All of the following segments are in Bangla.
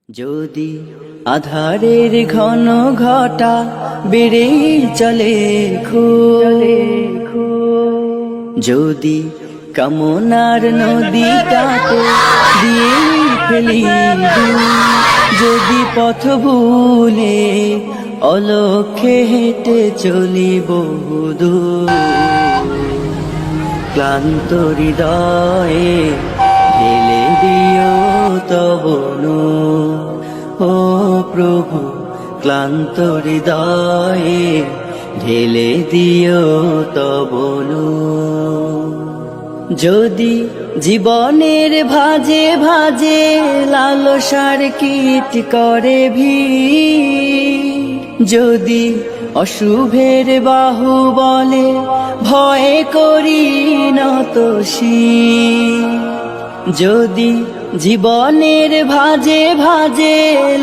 যদি আধারের ঘন ঘটা বেড়ে চলে যদি কামনার নদীটাকে দিয়ে ফেলি যদি পথ ভুলে অলক্ষ্যে হেঁটে চলি বহুদূর ক্লান্ত হৃদয়ে ঢেলে দিও তব নূর। ও প্রভু ক্লান্ত হৃদয়ে ঢেলে দিও তব নূর। যদি জীবনের ভাজে ভাজে লালসার কীট করে ভিড়, যদি অশুভের বাহু বলে ভয় করি নত শির, যদি জীবনের ভাজে ভাজে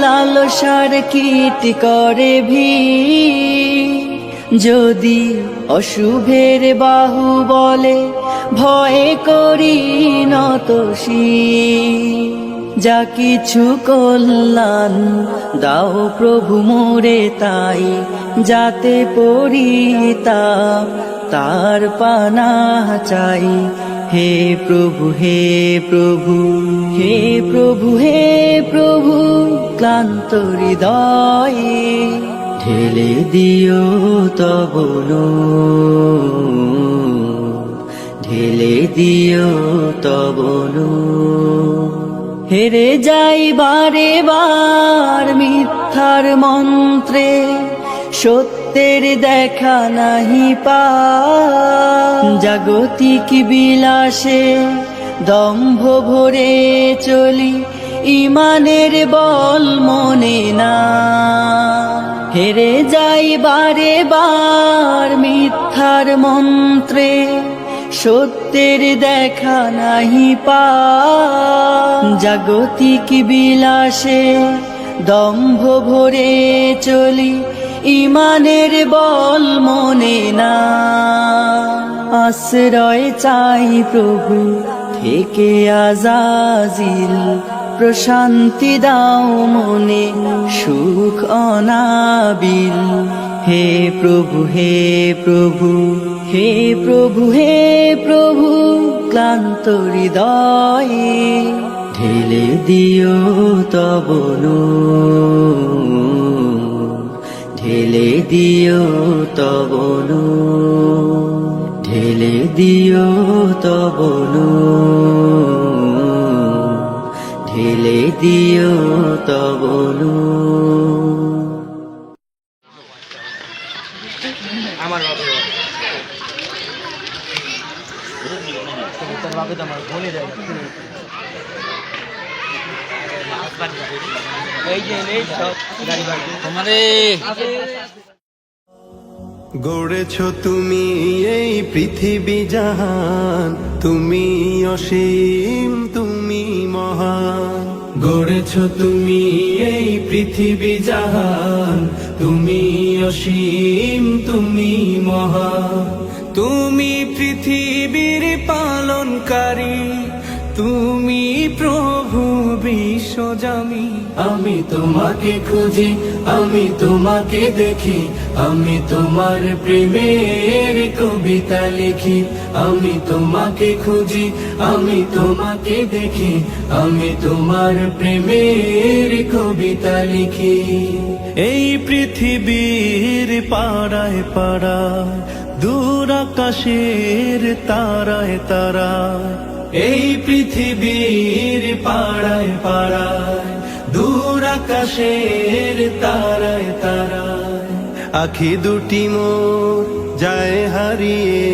লালসার কীট করে ভিড়, যদি অশুভের বাহু বলে ভয় করি নত শির, যা কিছু কল্যাণ দাও প্রভু মোরে তাই, যাতে পরিতাপ তার পানাহ চাই। হে প্রভু হে প্রভু হে প্রভু হে প্রভু ক্লান্ত হৃদয়ে ঢেলে দিও তব নূর, ঢেলে দিও তব নূর। হেরে যাই বারে বার মিথ্যার মন্ত্রে, সত্যের দেখা নাহি পাই, জাগতিক বিলাসে দম্ভ ভরে চলি ইমানের বল মনে না। হেরে যাই বারে বার মিথ্যার মন্ত্রে, সত্যের দেখা নাহি পাই, জাগতিক বিলাসে দম্ভ ভরে চলি ইমানের বল মনে না। আশ্রয় চাই প্রভু থেকে আজাজিল, প্রশান্তি দাও মনে সুখ অনাবিল। হে প্রভু হে প্রভু হে প্রভু হে প্রভু ক্লান্ত হৃদয়ে ঢেলে দিও তব নূর, ঢেলে দিও তব নূর, ঢেলে দিও তব নূর, ঢেলে দিও তব নূর। আমার বাবা তোর বাবা তো আমার বলে দেয় এই যে এই সব গাড়ি বাড়ি তোমারে গড়েছ তুমি এই পৃথিবী জাহান, তুমি অসীম তুমি মহান। গড়েছ তুমি এই পৃথিবী জাহান, তুমি অসীম তুমি মহান। তুমি পৃথিবীর পালনকারী, তুমি প্রভু বিশ্বজামি। আমি তোমাকে খুঁজি, আমি তোমাকে দেখি, আমি তোমার প্রেমের কবিতা লিখি। আমি তোমাকে খুঁজি, আমি তোমাকে দেখি, আমি তোমার প্রেমের কবিতা লিখি। এই পৃথিবীর পাড়ায় পাড়ায়, দূর আকাশের তারায় তারায়, এই পৃথিবীর পাড়ায় পাড়ায়, দূর আকাশের তারায় তারায়, আখি দুটি মোর যায় হারিয়ে,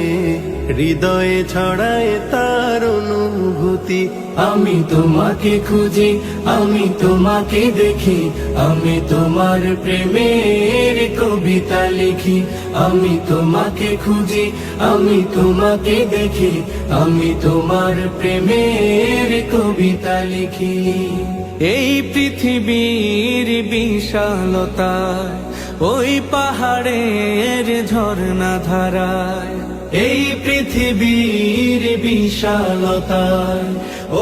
হৃদয়ে ছড়ায় তার অনুভূতি। আমি তোমাকে খুঁজি, আমি তোমাকে দেখি, আমি তোমার প্রেমের কবিতা লিখি। আমি তোমাকে খুঁজি, আমি তোমাকে দেখি, আমি তোমার প্রেমের কবিতা লিখি। এই পৃথিবীর বিশালতায়, ওই পাহাড়ের ঝর্ণা ধারায়, এই পৃথিবীর বিশালতায়,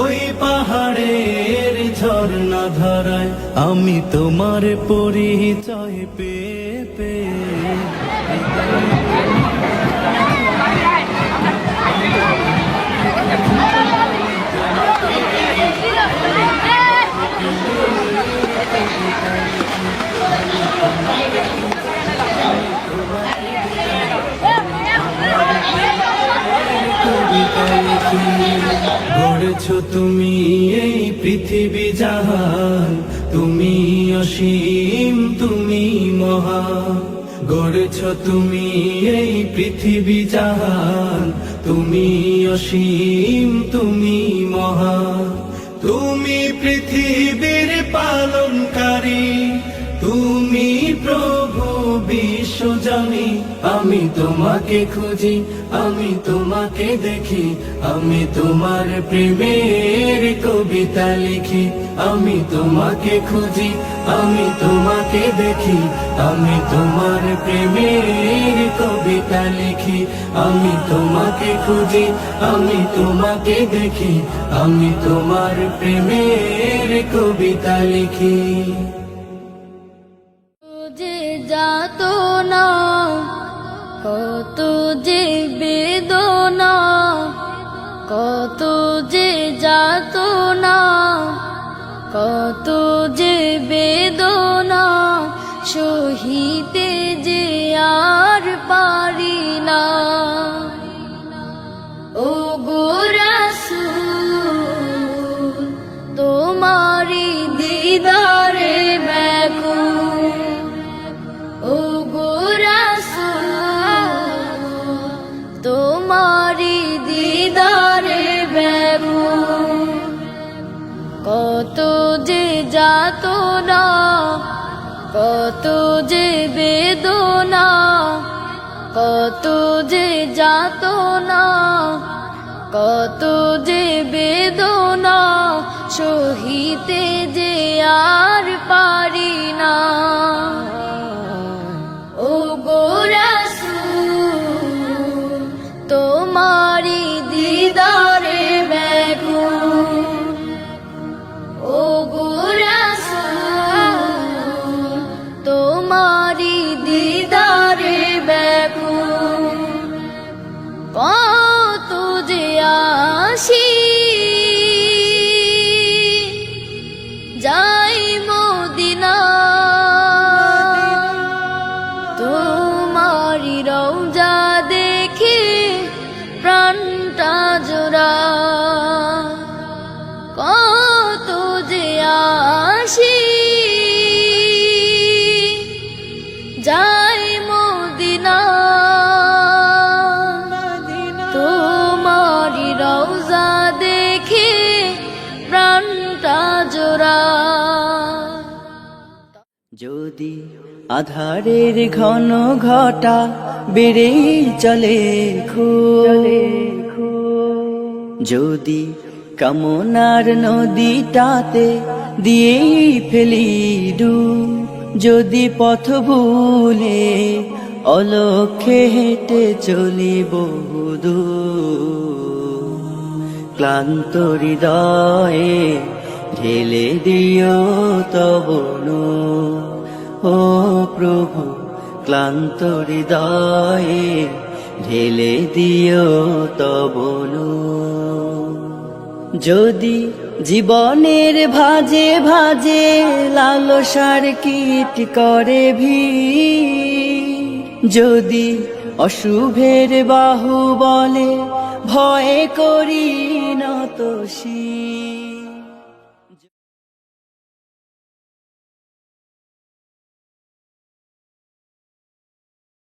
ওই পাহাড়ের ঝর্ণা ধারায় আমি তোমার পরিচয় পেয়ে পেয়ে গড়েছো তুমি এই পৃথিবী জাহান, তুমি অসীম তুমি মহান। গড়েছো তুমি এই পৃথিবী জাহান, তুমি অসীম তুমি মহান। তুমি পৃথিবীর পালনকারী, তুমি প্রভু বিশ্বজনী। আমি তোমাকে খুঁজি, আমি তোমাকে দেখি, আমি তোমার প্রেমের কবিতা লিখি। আমি তোমাকে খুঁজি, আমি তোমাকে দেখি, আমি তোমার প্রেমের কবিতা লিখি। আমি তোমাকে খুঁজি, আমি তোমাকে দেখি, আমি তোমার প্রেমের কবিতা লিখি। যে যাতো না কত যে বেদনা, কত যে যাতো না কত যে বেদনা, সহিতে যে আর পারি না। ও গো রাসূল তোমারি দিদারে ব্যাকুল, ও গো রাসূল তোমারি দিদারে ব্যাকুল। কত যে যাতনা, কত যে বেদনা, কত যে যাতনা, কত যে বেদনা, সহিতে যে আর পারি না। ও গো রাসূল তোমারি দিদারে ব্যাকুল, ও গো রাসূল তোমারি দিদারে ব্যাকুল। কত যে আসি যাই মদিনা, তোমারি রওজা দেখে প্রাণটা জোড়া। কত যে আসি যাই মদিনা, তোমারি রওজা দেখে প্রাণটা জোড়া। যদি আধারের ঘন ঘটা বেড়েই চলে যদি কামনার নদীটাতে দিয়েই ফেলি ডুব, যদি পথ ভুলে অলক্ষ্যে হেঁটে চলি বহুদূর, ক্লান্ত হৃদয়ে ঢেলে দিও তব নূর। ও প্রভু ক্লান্ত হৃদয়ে ঢেলে দিও তব নূর। যদি জীবনের ভাজে ভাজে লালসার কীট করে ভিড়, যদি অশুভের বাহু বলে ভয় করি নত শির,